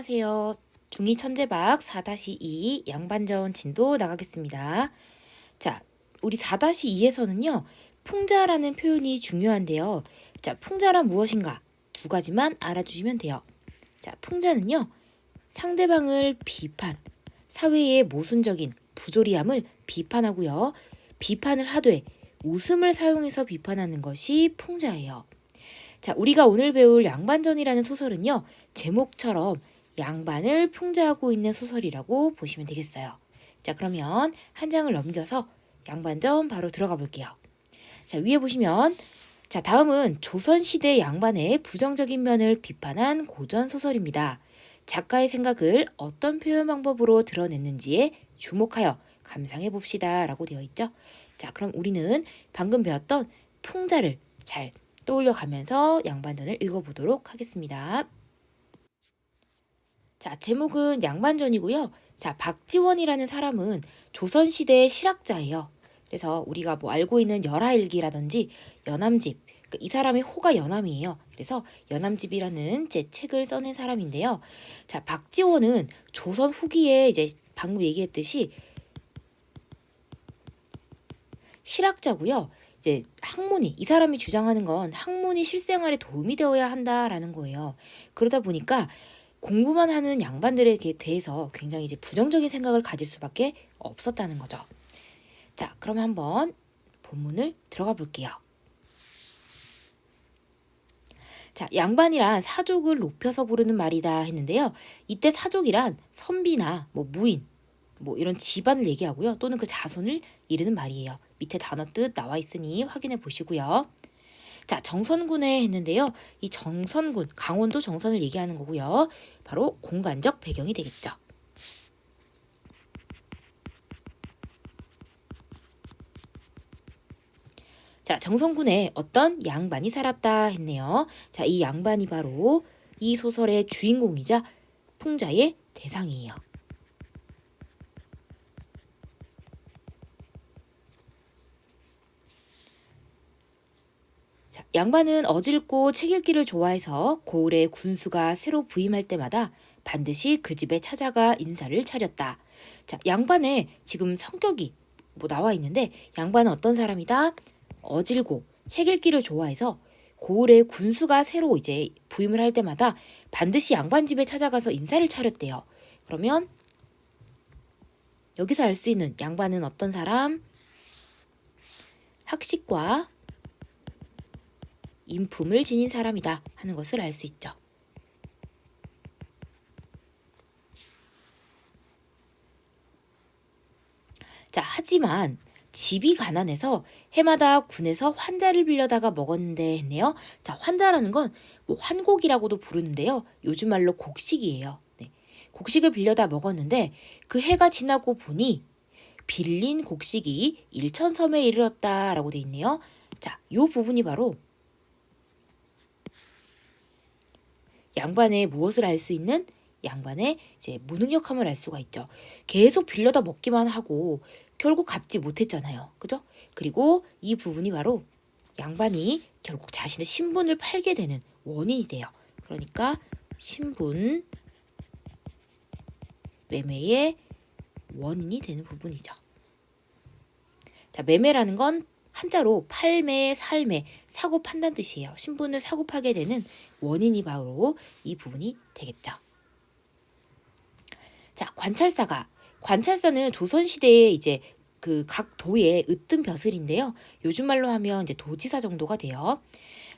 안녕하세요. 중2 천재박 4-2 양반전 진도 나가겠습니다. 자, 우리 4-2에서는요. 풍자라는 표현이 중요한데요. 자, 풍자란 무엇인가? 두 가지만 알아주시면 돼요. 자, 풍자는요. 상대방을 비판, 사회의 모순적인 부조리함을 비판하고요. 비판을 하되 웃음을 사용해서 비판하는 것이 풍자예요. 자, 우리가 오늘 배울 양반전이라는 소설은요. 제목처럼 양반을 풍자하고 있는 소설이라고 보시면 되겠어요. 자, 그러면 한 장을 넘겨서 양반전 바로 들어가 볼게요. 자, 위에 보시면 자, 다음은 조선시대 양반의 부정적인 면을 비판한 고전소설입니다. 작가의 생각을 어떤 표현 방법으로 드러냈는지에 주목하여 감상해 봅시다 라고 되어 있죠. 자, 그럼 우리는 방금 배웠던 풍자를 잘 떠올려 가면서 양반전을 읽어보도록 하겠습니다. 자, 제목은 양반전이고요. 자, 박지원이라는 사람은 조선시대의 실학자예요. 그래서 우리가 뭐 알고 있는 열하일기라든지 연암집, 이 사람의 호가 연암이에요. 그래서 연암집이라는 제 책을 써낸 사람인데요. 자, 박지원은 조선 후기에 이제 방금 얘기했듯이 실학자고요. 이제 학문이 이 사람이 주장하는 건 학문이 실생활에 도움이 되어야 한다라는 거예요. 그러다 보니까 공부만 하는 양반들에게 대해서 굉장히 이제 부정적인 생각을 가질 수밖에 없었다는 거죠. 자, 그러면 한번 본문을 들어가 볼게요. 자, 양반이란 사족을 높여서 부르는 말이다 했는데요. 이때 사족이란 선비나 뭐 무인, 뭐 이런 집안을 얘기하고요. 또는 그 자손을 이르는 말이에요. 밑에 단어 뜻 나와 있으니 확인해 보시고요. 자, 정선군에 했는데요. 이 정선군, 강원도 정선을 얘기하는 거고요. 바로 공간적 배경이 되겠죠. 자, 정선군에 어떤 양반이 살았다 했네요. 자, 이 양반이 바로 이 소설의 주인공이자 풍자의 대상이에요. 자, 양반은 어질고 책 읽기를 좋아해서 고을에 군수가 새로 부임할 때마다 반드시 그 집에 찾아가 인사를 차렸다. 자, 양반의 지금 성격이 뭐 나와 있는데 양반은 어떤 사람이다? 어질고 책 읽기를 좋아해서 고을에 군수가 새로 이제 부임을 할 때마다 반드시 양반 집에 찾아가서 인사를 차렸대요. 그러면 여기서 알 수 있는 양반은 어떤 사람? 학식과 인품을 지닌 사람이다 하는 것을 알 수 있죠. 자, 하지만 집이 가난해서 해마다 군에서 환자를 빌려다가 먹었는데 했네요. 자, 환자라는 건 뭐 환곡이라고도 부르는데요. 요즘 말로 곡식이에요. 네. 곡식을 빌려다 먹었는데 그 해가 지나고 보니 빌린 곡식이 일천섬에 이르렀다라고 돼 있네요. 자, 이 부분이 바로 양반의 무엇을 알 수 있는 양반의 이제 무능력함을 알 수가 있죠. 계속 빌려다 먹기만 하고 결국 갚지 못했잖아요. 그죠? 그리고 이 부분이 바로 양반이 결국 자신의 신분을 팔게 되는 원인이 돼요. 그러니까 신분 매매의 원인이 되는 부분이죠. 자, 매매라는 건 한자로 팔매, 살매, 사고 판단 뜻이에요. 신분을 사고 파게 되는 원인이 바로 이 부분이 되겠죠. 자, 관찰사는 조선시대에 이제 그 각 도의 으뜸 벼슬인데요. 요즘 말로 하면 이제 도지사 정도가 돼요.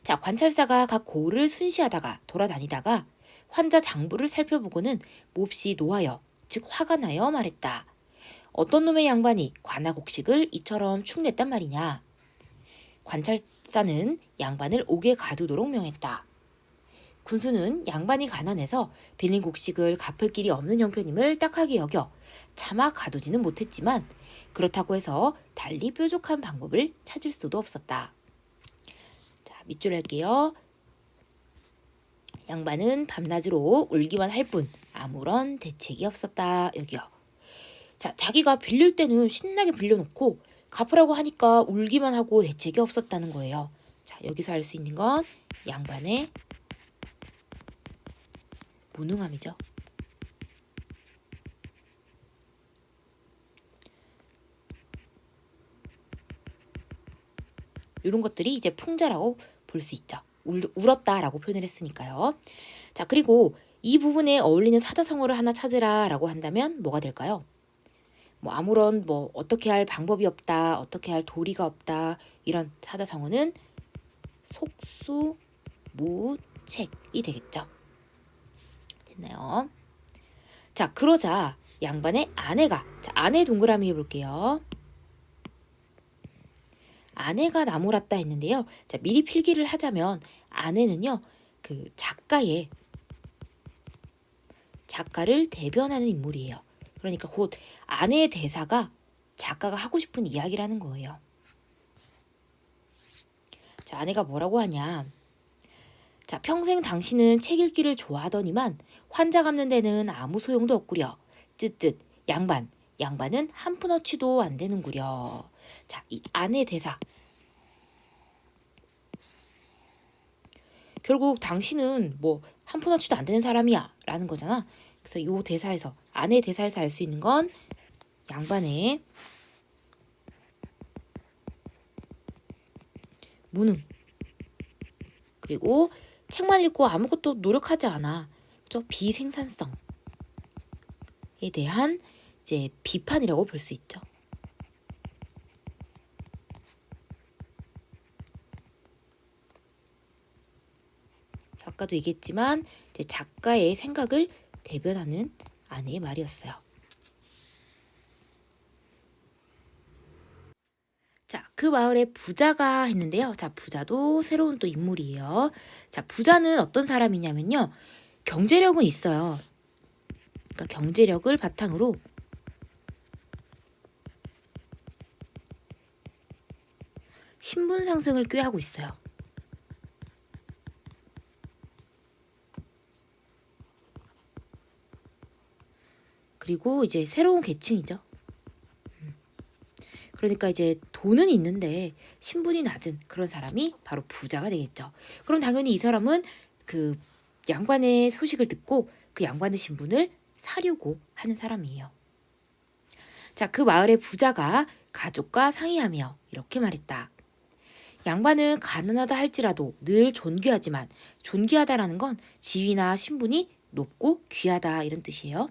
자, 관찰사가 각 고을을 순시하다가 돌아다니다가 환자 장부를 살펴보고는 몹시 노하여, 즉 화가 나여 말했다. 어떤 놈의 양반이 관아곡식을 이처럼 축냈단 말이냐. 관찰사는 양반을 옥에 가두도록 명했다. 군수는 양반이 가난해서 빌린 곡식을 갚을 길이 없는 형편임을 딱하게 여겨 차마 가두지는 못했지만 그렇다고 해서 달리 뾰족한 방법을 찾을 수도 없었다. 자, 밑줄 할게요. 양반은 밤낮으로 울기만 할 뿐 아무런 대책이 없었다. 여기요. 자, 자기가 빌릴 때는 신나게 빌려놓고 갚으라고 하니까 울기만 하고 대책이 없었다는 거예요. 자, 여기서 알 수 있는 건 양반의 무능함이죠. 이런 것들이 이제 풍자라고 볼 수 있죠. 울었다라고 표현을 했으니까요. 자, 그리고 이 부분에 어울리는 사자성어를 하나 찾으라라고 한다면 뭐가 될까요? 뭐 아무런 뭐 어떻게 할 방법이 없다, 어떻게 할 도리가 없다, 이런 사자성어는 속수무책이 되겠죠. 됐나요? 자, 그러자 양반의 아내가, 자, 아내 동그라미 해볼게요. 아내가 나무랐다 했는데요. 자, 미리 필기를 하자면 아내는요, 그 작가를 대변하는 인물이에요. 그러니까 곧 아내의 대사가 작가가 하고 싶은 이야기라는 거예요. 자, 아내가 뭐라고 하냐. 자, 평생 당신은 책 읽기를 좋아하더니만 환자 갚는 데는 아무 소용도 없구려. 쯧쯧, 양반은 한 푼어치도 안 되는구려. 자, 이 아내의 대사. 결국 당신은 뭐 한 푼어치도 안 되는 사람이야 라는 거잖아. 그래서 이 대사에서, 아내의 대사에서 알 수 있는 건 양반의 무능, 그리고 책만 읽고 아무것도 노력하지 않아. 그죠? 비생산성에 대한 이제 비판이라고 볼 수 있죠. 아까도 얘기했지만 이제 작가의 생각을 대변하는 아내의 말이었어요. 자, 그 마을에 부자가 했는데요. 자, 부자도 새로운 또 인물이에요. 자, 부자는 어떤 사람이냐면요. 경제력은 있어요. 그러니까 경제력을 바탕으로 신분 상승을 꾀하고 있어요. 그리고 이제 새로운 계층이죠. 그러니까 이제 돈은 있는데 신분이 낮은 그런 사람이 바로 부자가 되겠죠. 그럼 당연히 이 사람은 그 양반의 소식을 듣고 그 양반의 신분을 사려고 하는 사람이에요. 자, 그 마을의 부자가 가족과 상의하며 이렇게 말했다. 양반은 가난하다 할지라도 늘 존귀하지만 존귀하다라는 건 지위나 신분이 높고 귀하다 이런 뜻이에요.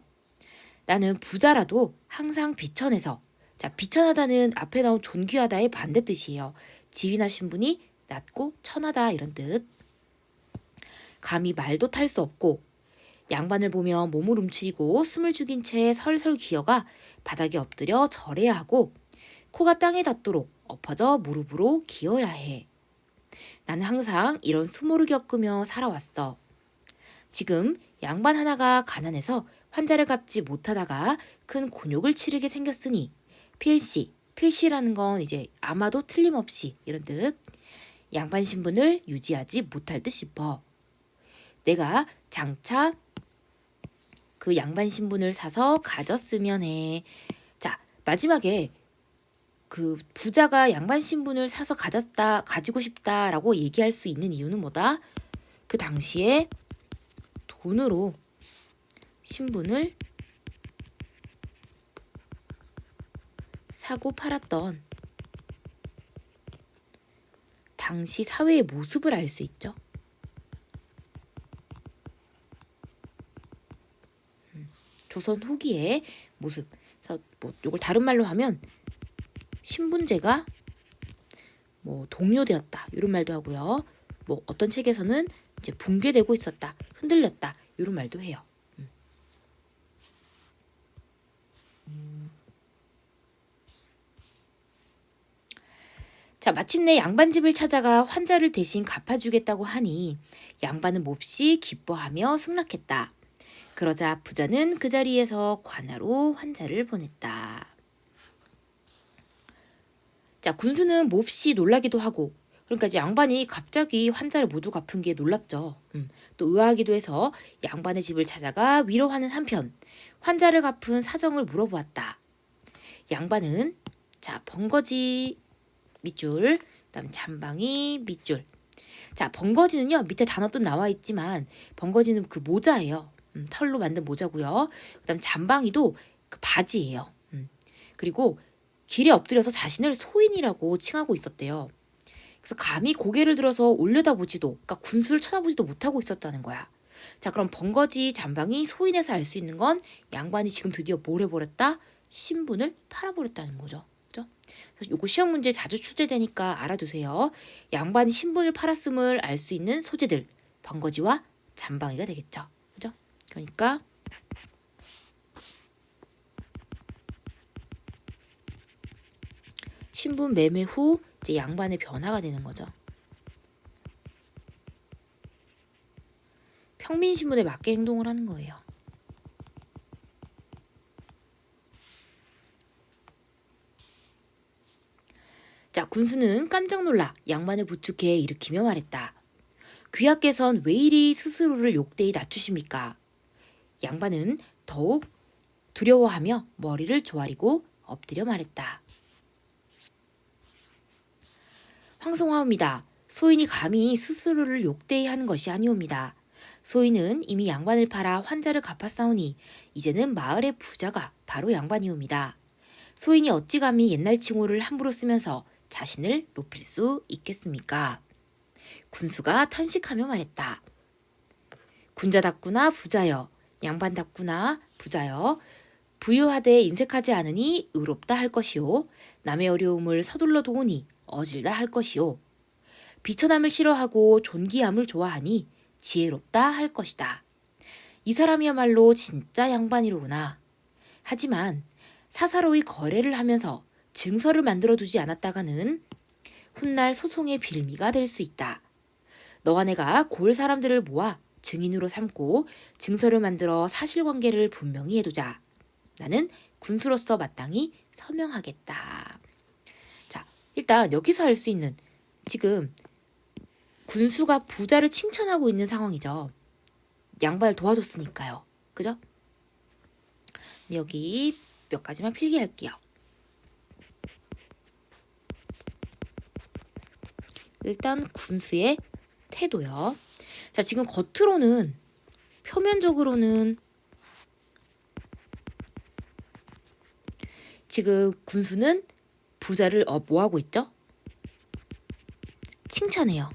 나는 부자라도 항상 비천해서, 자, 비천하다는 앞에 나온 존귀하다의 반대 뜻이에요. 지위나 신분이 낮고 천하다 이런 뜻. 감히 말도 탈 수 없고 양반을 보며 몸을 움츠리고 숨을 죽인 채 설설 기어가 바닥에 엎드려 절해야 하고 코가 땅에 닿도록 엎어져 무릎으로 기어야 해. 나는 항상 이런 수모를 겪으며 살아왔어. 지금 양반 하나가 가난해서 환자를 갚지 못하다가 큰 곤욕을 치르게 생겼으니 필시라는 건 이제 아마도 틀림없이 이런 뜻. 양반 신분을 유지하지 못할 듯 싶어. 내가 장차 그 양반 신분을 사서 가졌으면 해. 자, 마지막에 그 부자가 양반 신분을 사서 가지고 싶다라고 얘기할 수 있는 이유는 뭐다? 그 당시에 돈으로 신분을 사고 팔았던 당시 사회의 모습을 알 수 있죠. 조선 후기의 모습. 그래서 뭐 이걸 다른 말로 하면 신분제가 뭐 동요되었다 이런 말도 하고요. 뭐 어떤 책에서는 이제 붕괴되고 있었다, 흔들렸다 이런 말도 해요. 자, 마침내 양반집을 찾아가 환자를 대신 갚아주겠다고 하니 양반은 몹시 기뻐하며 승낙했다. 그러자 부자는 그 자리에서 관하로 환자를 보냈다. 자, 군수는 몹시 놀라기도 하고, 그러니까 이제 양반이 갑자기 환자를 모두 갚은 게 놀랍죠. 또 의아하기도 해서 양반의 집을 찾아가 위로하는 한편 환자를 갚은 사정을 물어보았다. 양반은 자, 번거지 밑줄, 그다음 잠방이 밑줄. 자, 번거지는요 밑에 단어 뜻 나와 있지만 번거지는 그 모자예요. 털로 만든 모자고요. 그다음 잠방이도 그 바지예요. 그리고 길에 엎드려서 자신을 소인이라고 칭하고 있었대요. 그래서 감히 고개를 들어서 올려다보지도, 그러니까 군수를 쳐다보지도 못하고 있었다는 거야. 자, 그럼 번거지 잠방이 소인에서 알 수 있는 건 양반이 지금 드디어 뭘 해버렸다? 신분을 팔아버렸다는 거죠. 그죠? 그래서 요거 시험 문제 자주 출제되니까 알아두세요. 양반이 신분을 팔았음을 알 수 있는 소재들, 번거지와 잠방이가 되겠죠. 그죠? 그러니까 신분 매매 후 이제 양반의 변화가 되는 거죠. 평민 신분에 맞게 행동을 하는 거예요. 자, 군수는 깜짝 놀라 양반을 부축해 일으키며 말했다. 귀하께선 왜 이리 스스로를 욕되이 낮추십니까? 양반은 더욱 두려워하며 머리를 조아리고 엎드려 말했다. 황송하옵니다. 소인이 감히 스스로를 욕되이 하는 것이 아니옵니다. 소인은 이미 양반을 팔아 환자를 갚았사오니 이제는 마을의 부자가 바로 양반이옵니다. 소인이 어찌 감히 옛날 칭호를 함부로 쓰면서 자신을 높일 수 있겠습니까? 군수가 탄식하며 말했다. 군자답구나 부자여, 양반답구나 부자여, 부유하되 인색하지 않으니 의롭다 할 것이요, 남의 어려움을 서둘러 도우니 어질다 할 것이요, 비천함을 싫어하고 존귀함을 좋아하니 지혜롭다 할 것이다. 이 사람이야말로 진짜 양반이로구나. 하지만 사사로이 거래를 하면서 증서를 만들어두지 않았다가는 훗날 소송의 빌미가 될 수 있다. 너와 내가 골 사람들을 모아 증인으로 삼고 증서를 만들어 사실관계를 분명히 해두자. 나는 군수로서 마땅히 서명하겠다. 자, 일단 여기서 알 수 있는, 지금 군수가 부자를 칭찬하고 있는 상황이죠. 양반을 도와줬으니까요. 그죠? 여기 몇 가지만 필기할게요. 일단 군수의 태도요. 자, 지금 겉으로는, 표면적으로는 지금 군수는 부자를 뭐 하고 있죠? 칭찬해요.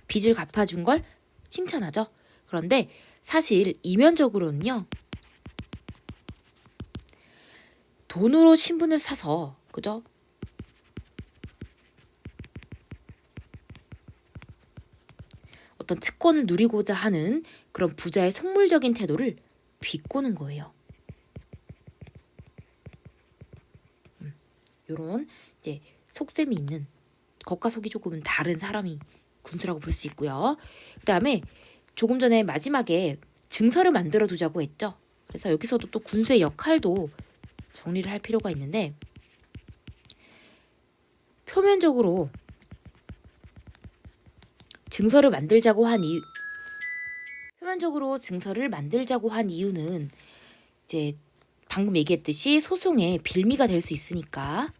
빚을 갚아준 걸 칭찬하죠. 그런데 사실 이면적으로는요, 돈으로 신분을 사서, 그죠? 어떤 특권을 누리고자 하는 그런 부자의 속물적인 태도를 비꼬는 거예요. 요런 이제 속셈이 있는, 겉과 속이 조금은 다른 사람이 군수라고 볼 수 있고요. 그 다음에 조금 전에 마지막에 증서를 만들어 두자고 했죠. 그래서 여기서도 또 군수의 역할도 정리를 할 필요가 있는데, 표면적으로 증서를 만들자고 한 이유는 이제 방금 얘기했듯이 소송의 빌미가 될 수 있으니까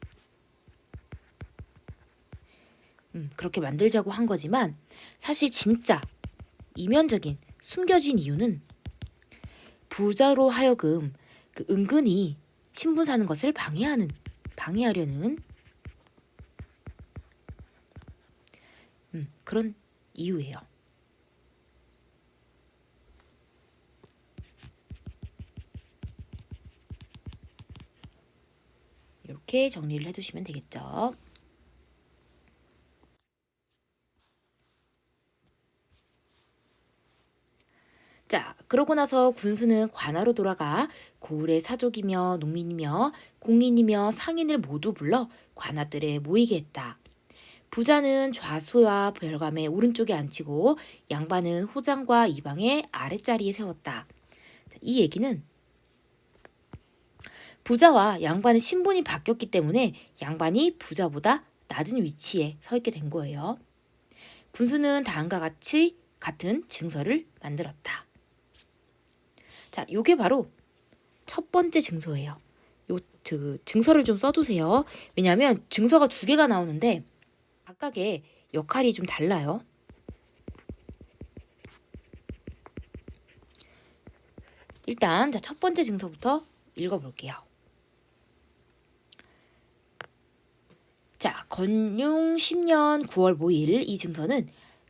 그렇게 만들자고 한 거지만, 사실 진짜 이면적인 숨겨진 이유는 부자로 하여금 그 은근히 신분 사는 것을 방해하려는 그런 이유예요. 이렇게 정리를 해두시면 되겠죠. 자, 그러고 나서 군수는 관하로 돌아가 고을의 사족이며 농민이며 공인이며 상인을 모두 불러 관아들에 모이게 했다. 부자는 좌수와 별감의 오른쪽에 앉히고 양반은 호장과 이방의 아랫자리에 세웠다. 이 얘기는 부자와 양반의 신분이 바뀌었기 때문에 양반이 부자보다 낮은 위치에 서 있게 된 거예요. 군수는 다음과 같은 증서를 만들었다. 자, 요게 바로 첫 번째 증서예요. 증서를 좀 써두세요. 왜냐하면 증서가 2개가 나오는데 각각의 역할이 좀 달라요. 일단 첫 번째 증서부터 읽어볼게요. 자, 건융 10년 9월 5일 이 증서는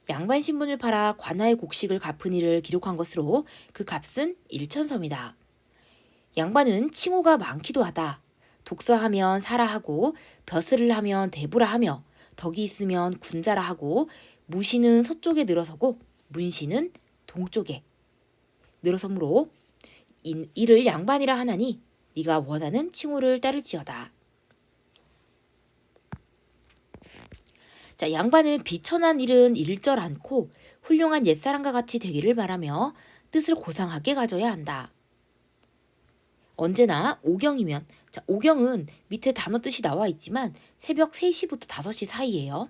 양반 신분을 팔아 관아의 곡식을 갚은 일을 기록한 것으로 그 값은 1천섬이다. 양반은 칭호가 많기도 하다. 독서하면 사라 하고 벼슬을 하면 대부라 하며 덕이 있으면 군자라 하고 무시는 서쪽에 늘어서고 문시는 동쪽에 늘어서므로 이를 양반이라 하나니 네가 원하는 칭호를 따를지어다. 자, 양반은 비천한 일은 일절 않고 훌륭한 옛사람과 같이 되기를 바라며 뜻을 고상하게 가져야 한다. 언제나 오경이면, 자, 오경은 밑에 단어 뜻이 나와 있지만 새벽 3시부터 5시 사이예요.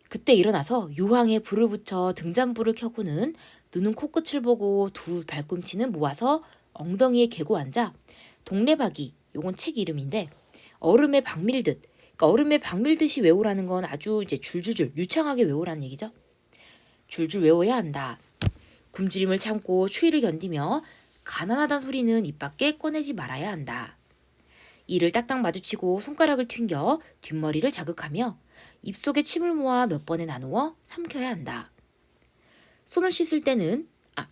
그때 일어나서 유황에 불을 붙여 등잔불을 켜고는 눈은 코끝을 보고 두 발꿈치는 모아서 엉덩이에 개고 앉아 동래박이, 요건 책 이름인데 얼음에 박 밀듯, 그러니까 얼음에 박 밀듯이 외우라는 건 아주 이제 줄줄줄 유창하게 외우라는 얘기죠. 줄줄 외워야 한다. 굶주림을 참고 추위를 견디며 가난하다는 소리는 입 밖에 꺼내지 말아야 한다. 이를 딱딱 마주치고 손가락을 튕겨 뒷머리를 자극하며 입속에 침을 모아 몇 번에 나누어 삼켜야 한다. 손을 씻을 때는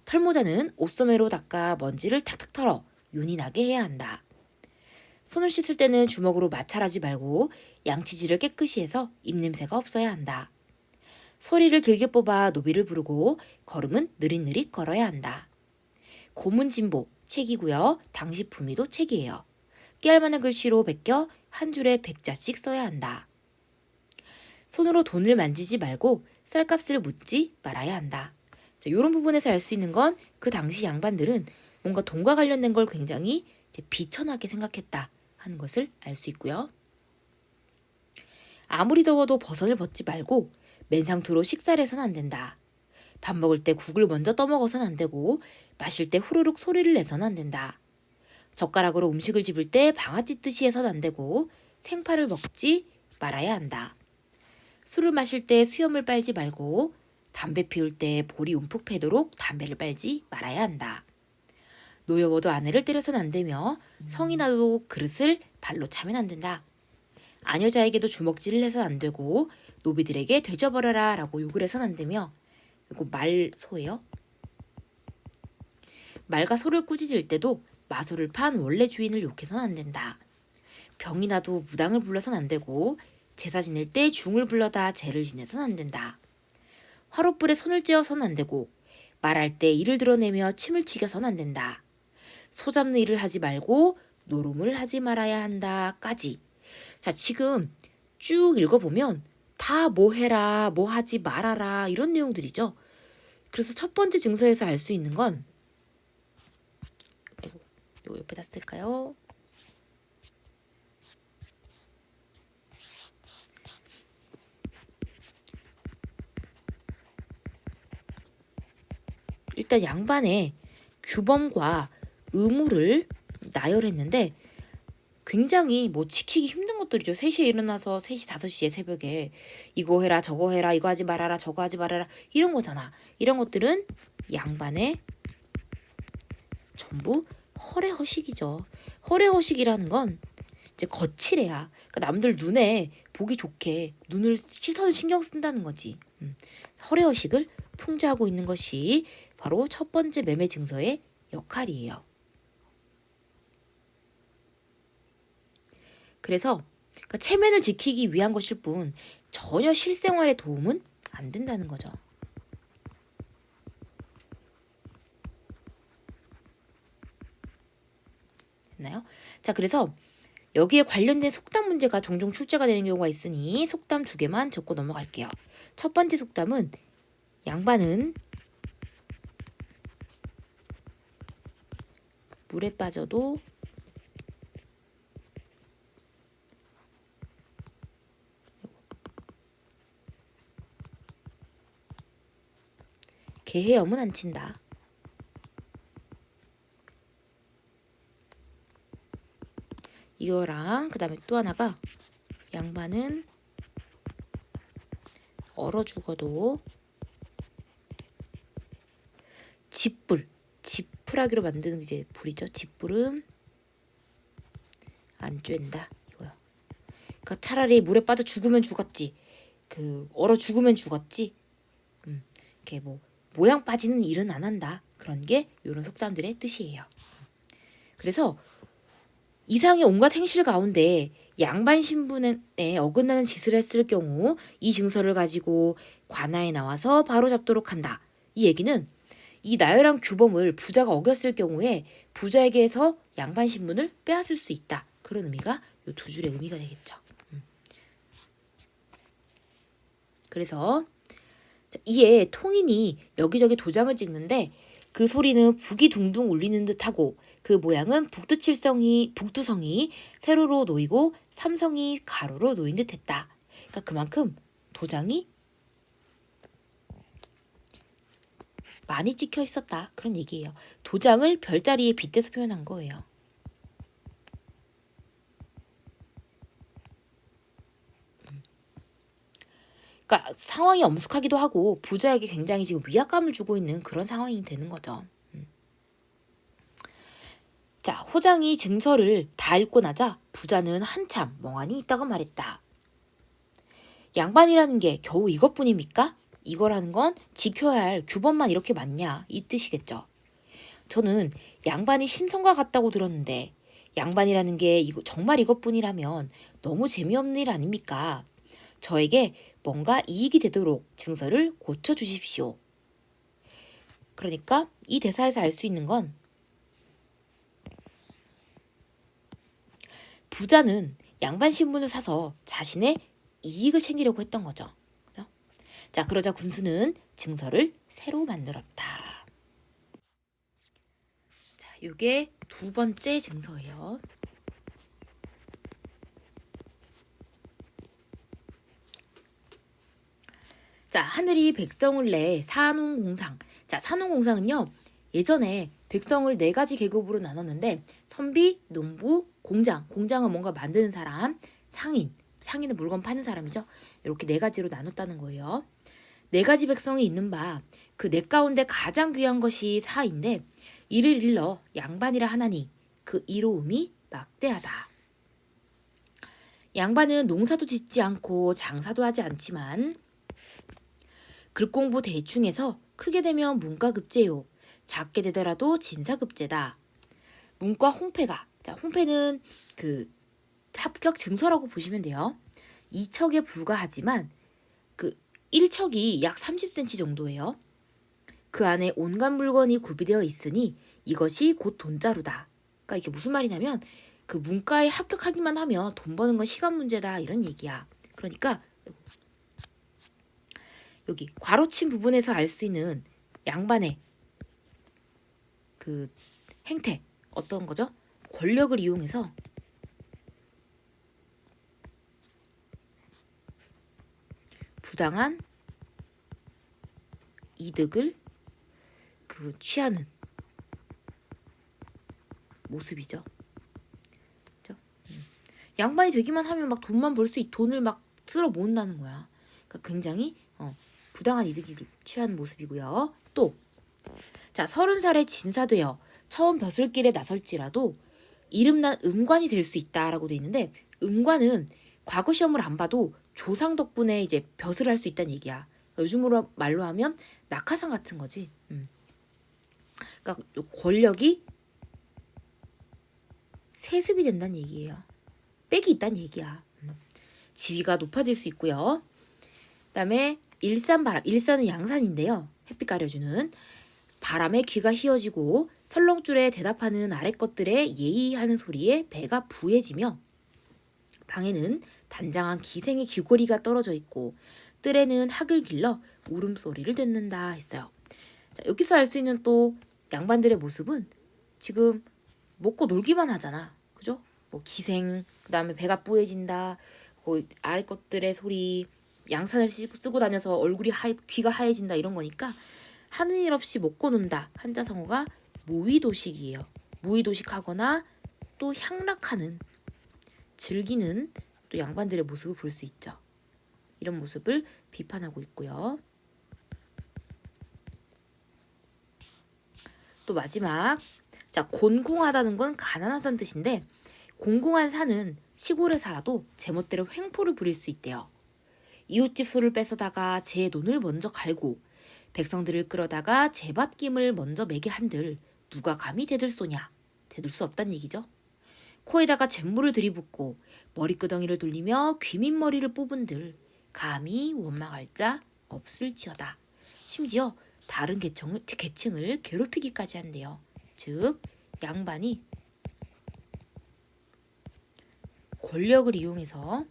털모자는 옷소매로 닦아 먼지를 탁탁 털어 윤이 나게 해야 한다. 손을 씻을 때는 주먹으로 마찰하지 말고 양치질을 깨끗이 해서 입냄새가 없어야 한다. 소리를 길게 뽑아 노비를 부르고 걸음은 느릿느릿 걸어야 한다. 고문진보 책이고요. 당시품위도 책이에요. 깨알만한 글씨로 베껴 한 줄에 100자씩 써야 한다. 손으로 돈을 만지지 말고 쌀값을 묻지 말아야 한다. 자, 이런 부분에서 알 수 있는 건 그 당시 양반들은 뭔가 돈과 관련된 걸 굉장히 비천하게 생각했다 하는 것을 알 수 있고요. 아무리 더워도 버선을 벗지 말고 맨 상태로 식사를 해서는 안 된다. 밥 먹을 때 국을 먼저 떠먹어서는 안 되고 마실 때 후루룩 소리를 내서는 안 된다. 젓가락으로 음식을 집을 때 방아찌듯이 해서는 안 되고 생파를 먹지 말아야 한다. 술을 마실 때 수염을 빨지 말고 담배 피울 때 볼이 움푹 패도록 담배를 빨지 말아야 한다. 노여워도 아내를 때려서는 안 되며 성이 나도 그릇을 발로 차면 안 된다. 아녀자에게도 주먹질을 해서는 안 되고 노비들에게 되져버려라 라고 욕을 해서는 안 되며 그리고 말소예요. 말과 소를 꾸짖을 때도 마소를 판 원래 주인을 욕해서는 안 된다. 병이 나도 무당을 불러서는 안 되고 제사 지낼 때 중을 불러다 제를 지내서는 안 된다. 화롯불에 손을 찧어서는 안 되고 말할 때 이를 드러내며 침을 튀겨서는 안 된다. 소 잡는 일을 하지 말고 노름을 하지 말아야 한다까지. 자, 지금 쭉 읽어보면 다 뭐 해라, 뭐 하지 말아라 이런 내용들이죠. 그래서 첫 번째 증서에서 알 수 있는 건 요 옆에다 쓸까요? 일단 양반의 규범과 의무를 나열했는데 굉장히 지키기 힘든 것들이죠. 3시에 일어나서 3시, 5시에 새벽에 이거 해라, 저거 해라, 이거 하지 말아라, 저거 하지 말아라 이런 거잖아. 이런 것들은 양반의 전부 허례허식이죠. 허례허식이라는 건 이제 거칠해야 그러니까 남들 눈에 보기 좋게 시선을 신경 쓴다는 거지. 허례허식을 풍자하고 있는 것이 바로 첫 번째 매매 증서의 역할이에요. 그래서 그러니까 체면을 지키기 위한 것일 뿐 전혀 실생활에 도움은 안 된다는 거죠. 됐나요? 자, 그래서 여기에 관련된 속담 문제가 종종 출제가 되는 경우가 있으니 속담 2개만 적고 넘어갈게요. 첫 번째 속담은 양반은 물에 빠져도 개 헤엄은 안 친다. 이거랑 그 다음에 또 하나가 양반은 얼어 죽어도 지푸라기로 만드는 이제 불이죠. 지푸름 안 쬐는다 이거요. 그러니까 차라리 물에 빠져 죽으면 죽었지. 얼어 죽으면 죽었지. 이렇게 뭐 모양 빠지는 일은 안 한다. 그런 게 이런 속담들의 뜻이에요. 그래서 이상의 온갖 행실 가운데 양반 신분에 어긋나는 짓을 했을 경우 이 증서를 가지고 관아에 나와서 바로 잡도록 한다. 이 얘기는 이 나열한 규범을 부자가 어겼을 경우에 부자에게서 양반 신분을 빼앗을 수 있다. 그런 의미가 이 두 줄의 의미가 되겠죠. 그래서 이에 통인이 여기저기 도장을 찍는데 그 소리는 북이 둥둥 울리는 듯하고 그 모양은 북두성이 세로로 놓이고 삼성이 가로로 놓인 듯했다. 그러니까 그만큼 도장이 많이 찍혀 있었다. 그런 얘기예요. 도장을 별자리에 빗대서 표현한 거예요. 그러니까 상황이 엄숙하기도 하고 부자에게 굉장히 지금 위압감을 주고 있는 그런 상황이 되는 거죠. 자, 호장이 증서를 다 읽고 나자 부자는 한참 멍하니 있다가 말했다. 양반이라는 게 겨우 이것뿐입니까? 이거라는 건 지켜야 할 규범만 이렇게 많냐 이 뜻이겠죠. 저는 양반이 신성과 같다고 들었는데 양반이라는 게 정말 이것뿐이라면 너무 재미없는 일 아닙니까? 저에게 뭔가 이익이 되도록 증서를 고쳐주십시오. 그러니까 이 대사에서 알 수 있는 건 부자는 양반 신분을 사서 자신의 이익을 챙기려고 했던 거죠. 그죠? 자, 그러자 군수는 증서를 새로 만들었다. 자, 이게 두 번째 증서예요. 자, 하늘이 백성을 내 산웅공상. 자, 산웅공상은요. 예전에 백성을 4가지 계급으로 나눴는데 선비, 농부, 공장. 공장은 뭔가 만드는 사람, 상인. 상인은 물건 파는 사람이죠. 이렇게 4가지로 나눴다는 거예요. 4가지 백성이 있는 바 그 4 가운데 가장 귀한 것이 사인데 이를 일러 양반이라 하나니 그 이로움이 막대하다. 양반은 농사도 짓지 않고 장사도 하지 않지만 글공부 대충 해서 크게 되면 문과급제요. 작게 되더라도 진사급제다. 문과 홍패가, 자, 홍패는 그 합격 증서라고 보시면 돼요. 2척에 불과하지만 그 1척이 약 30cm 정도예요. 그 안에 온갖 물건이 구비되어 있으니 이것이 곧 돈자루다. 그러니까 이게 무슨 말이냐면 그 문과에 합격하기만 하면 돈 버는 건 시간 문제다 이런 얘기야. 그러니까 여기 괄호친 부분에서 알 수 있는 양반의 그 행태 어떤 거죠? 권력을 이용해서 부당한 이득을 취하는 모습이죠. 그죠? 양반이 되기만 하면 막 돈만 벌 수 있, 돈을 막 쓸어 모은다는 거야. 그러니까 굉장히 부당한 이득을 취하는 모습이고요. 또, 자, 30살에 진사되어 처음 벼슬길에 나설지라도 이름난 음관이 될 수 있다라고 돼 있는데 음관은 과거 시험을 안 봐도 조상 덕분에 이제 벼슬을 할 수 있다는 얘기야. 요즘으로 말로 하면 낙하산 같은 거지. 그러니까 권력이 세습이 된다는 얘기예요. 빽이 있다는 얘기야. 지위가 높아질 수 있고요. 그다음에 일산바람, 일산은 양산인데요. 햇빛 가려주는 바람에 귀가 휘어지고 설렁줄에 대답하는 아래 것들에 예의하는 소리에 배가 부해지며 방에는 단장한 기생의 귀고리가 떨어져 있고 뜰에는 학을 길러 울음소리를 듣는다 했어요. 자, 여기서 알 수 있는 또 양반들의 모습은 지금 먹고 놀기만 하잖아. 그죠? 뭐 기생, 그다음에 배가 뿌해진다. 아래 것들의 소리, 양산을 쓰고 다녀서 귀가 하얘진다 이런 거니까 하는 일 없이 먹고 논다. 한자성어가 무의도식이에요. 무의도식하거나 또 향락하는, 즐기는 또 양반들의 모습을 볼 수 있죠. 이런 모습을 비판하고 있고요. 또 마지막, 자, 곤궁하다는 건 가난하다는 뜻인데 곤궁한 산은 시골에 살아도 제멋대로 횡포를 부릴 수 있대요. 이웃집 소를 뺏어다가 제 논을 먼저 갈고 백성들을 끌어다가 제 밭김을 먼저 매게 한들 누가 감히 대들소냐? 대들 수 없단 얘기죠. 코에다가 잿물을 들이붓고 머리끄덩이를 돌리며 귀민머리를 뽑은들 감히 원망할 자 없을지어다. 심지어 다른 계층을 괴롭히기까지 한대요. 즉 양반이 권력을 이용해서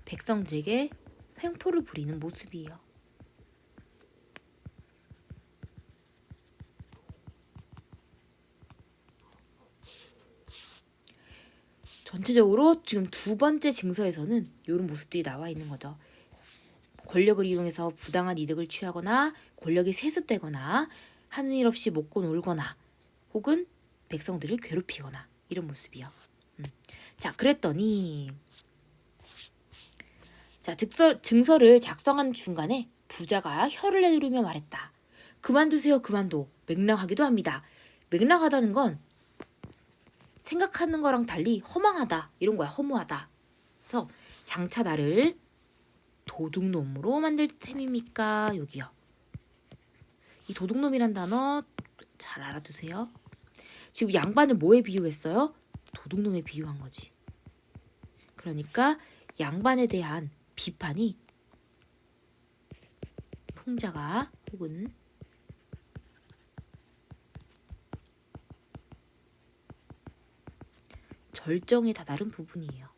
백성들에게 횡포를 부리는 모습이에요. 전체적으로 지금 두 번째 증서에서는 이런 모습들이 나와 있는 거죠. 권력을 이용해서 부당한 이득을 취하거나 권력이 세습되거나 하는 일 없이 먹고 놀거나 혹은 백성들을 괴롭히거나 이런 모습이요. 자, 그랬더니 증서를 작성하는 중간에 부자가 혀를 내두르며 말했다. 그만두세요, 그만둬. 맥락하기도 합니다. 맥락하다는 건 생각하는 거랑 달리 허망하다 이런 거야. 허무하다. 그래서 장차 나를 도둑놈으로 만들 셈입니까? 여기요. 이 도둑놈이란 단어 잘 알아두세요. 지금 양반을 뭐에 비유했어요? 도둑놈에 비유한 거지. 그러니까 양반에 대한 비판이 풍자가 혹은 절정에 다다른 부분이에요.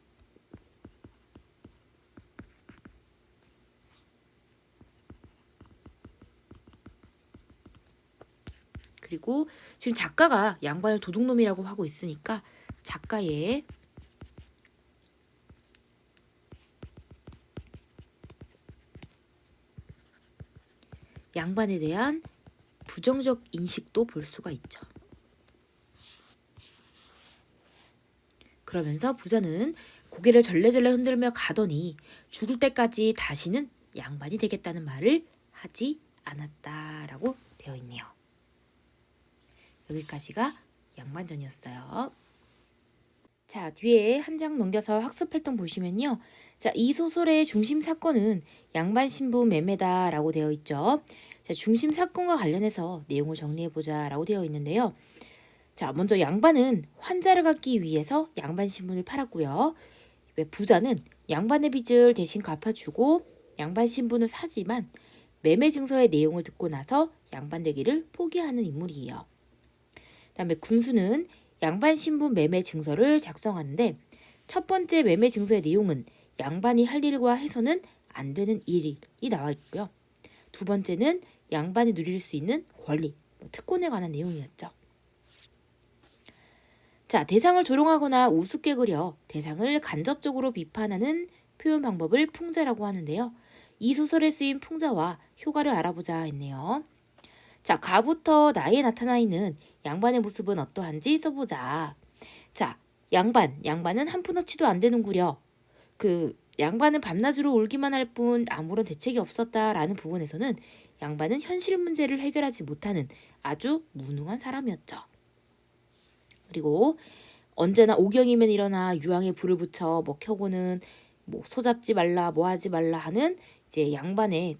그리고 지금 작가가 양반을 도둑놈이라고 하고 있으니까 작가의 양반에 대한 부정적 인식도 볼 수가 있죠. 그러면서 부자는 고개를 절레절레 흔들며 가더니 죽을 때까지 다시는 양반이 되겠다는 말을 하지 않았다라고 되어 있네요. 여기까지가 양반전이었어요. 자, 뒤에 한 장 넘겨서 학습활동 보시면요. 자, 이 소설의 중심 사건은 양반 신부 매매다라고 되어 있죠. 자, 중심 사건과 관련해서 내용을 정리해보자라고 되어 있는데요. 자, 먼저 양반은 환자를 갚기 위해서 양반 신분을 팔았고요. 부자는 양반의 빚을 대신 갚아주고 양반 신분을 사지만 매매 증서의 내용을 듣고 나서 양반 되기를 포기하는 인물이에요. 그다음에 군수는 양반 신분 매매 증서를 작성하는데 첫 번째 매매 증서의 내용은 양반이 할 일과 해서는 안 되는 일이 나와 있고요. 두 번째는 양반이 누릴 수 있는 권리, 특권에 관한 내용이었죠. 자, 대상을 조롱하거나 우습게 그려 대상을 간접적으로 비판하는 표현 방법을 풍자라고 하는데요. 이 소설에 쓰인 풍자와 효과를 알아보자 했네요. 자, 가부터 나에 나타나 있는 양반의 모습은 어떠한지 써보자. 자, 양반은 한 푼어치도 안 되는구려. 양반은 밤낮으로 울기만 할 뿐 아무런 대책이 없었다라는 부분에서는 양반은 현실 문제를 해결하지 못하는 아주 무능한 사람이었죠. 그리고 언제나 오경이면 일어나 유황에 불을 붙여 켜고는 소 잡지 말라 하지 말라 하는 이제 양반의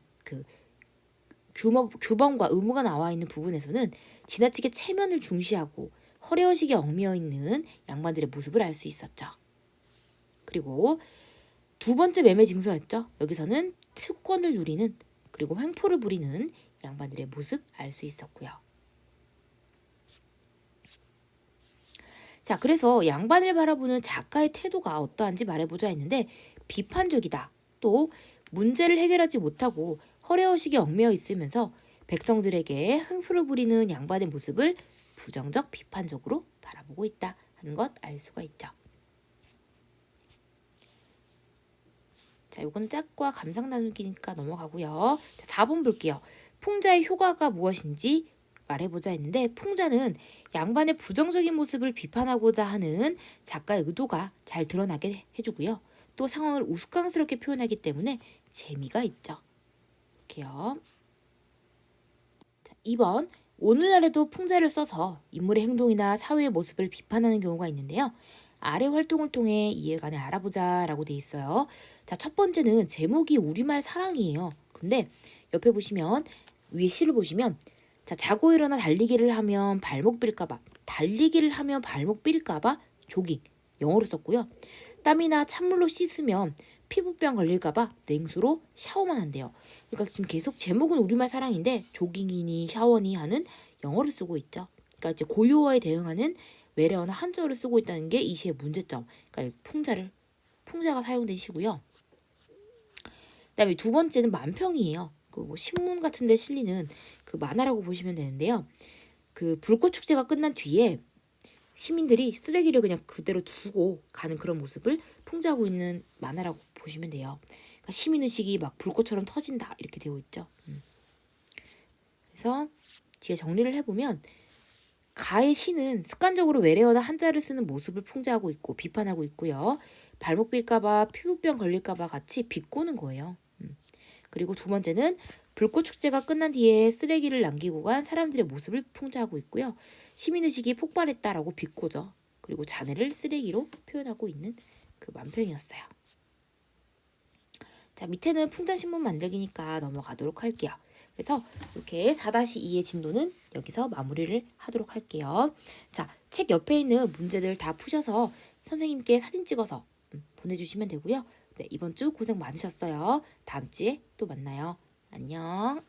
규범과 의무가 나와 있는 부분에서는 지나치게 체면을 중시하고 허례허식에 얽매여 있는 양반들의 모습을 알 수 있었죠. 그리고 두 번째 매매 증서였죠. 여기서는 특권을 누리는 그리고 횡포를 부리는 양반들의 모습 알 수 있었고요. 자, 그래서 양반을 바라보는 작가의 태도가 어떠한지 말해보자 했는데 비판적이다. 또 문제를 해결하지 못하고 허례허식에 얽매여 있으면서 백성들에게 횡포를 부리는 양반의 모습을 부정적 비판적으로 바라보고 있다 하는 것 알 수가 있죠. 자, 요거는 짝과 감상 나누기니까 넘어가고요. 4번 볼게요. 풍자의 효과가 무엇인지 말해보자 했는데 풍자는 양반의 부정적인 모습을 비판하고자 하는 작가의 의도가 잘 드러나게 해주고요. 또 상황을 우스꽝스럽게 표현하기 때문에 재미가 있죠. 이렇게요. 자, 2번 오늘날에도 풍자를 써서 인물의 행동이나 사회의 모습을 비판하는 경우가 있는데요. 아래 활동을 통해 이해관을 알아보자라고 돼 있어요. 자, 첫 번째는 제목이 우리말 사랑이에요. 근데 옆에 보시면 위에 시를 보시면 자, 자고 일어나 달리기를 하면 발목 삘까봐 달리기를 하면 발목 삘까봐 조깅 영어로 썼고요. 땀이나 찬물로 씻으면 피부병 걸릴까봐 냉수로 샤워만 한대요. 그러니까 지금 계속 제목은 우리말 사랑인데 조깅이니 샤워니 하는 영어를 쓰고 있죠. 그러니까 이제 고유어에 대응하는 외래어나 한자어를 쓰고 있다는 게 이 시의 문제점. 그러니까 풍자가 사용된 시고요. 그다음에 두 번째는 만평이에요. 그 뭐 신문 같은 데 실리는 그 만화라고 보시면 되는데요. 그 불꽃 축제가 끝난 뒤에 시민들이 쓰레기를 그냥 그대로 두고 가는 그런 모습을 풍자하고 있는 만화라고 보시면 돼요. 그러니까 시민의식이 막 불꽃처럼 터진다 이렇게 되어 있죠. 그래서 뒤에 정리를 해보면 가의 시는 습관적으로 외래어나 한자를 쓰는 모습을 풍자하고 있고 비판하고 있고요. 발목 빌까봐 피부병 걸릴까봐 같이 비꼬는 거예요. 그리고 두 번째는 불꽃 축제가 끝난 뒤에 쓰레기를 남기고 간 사람들의 모습을 풍자하고 있고요. 시민의식이 폭발했다라고 비꼬죠. 그리고 잔해를 쓰레기로 표현하고 있는 그 만평이었어요. 자, 밑에는 풍자신문 만들기니까 넘어가도록 할게요. 그래서 이렇게 4-2의 진도는 여기서 마무리를 하도록 할게요. 자, 책 옆에 있는 문제들 다 푸셔서 선생님께 사진 찍어서 보내주시면 되고요. 네, 이번 주 고생 많으셨어요. 다음 주에 또 만나요. 안녕.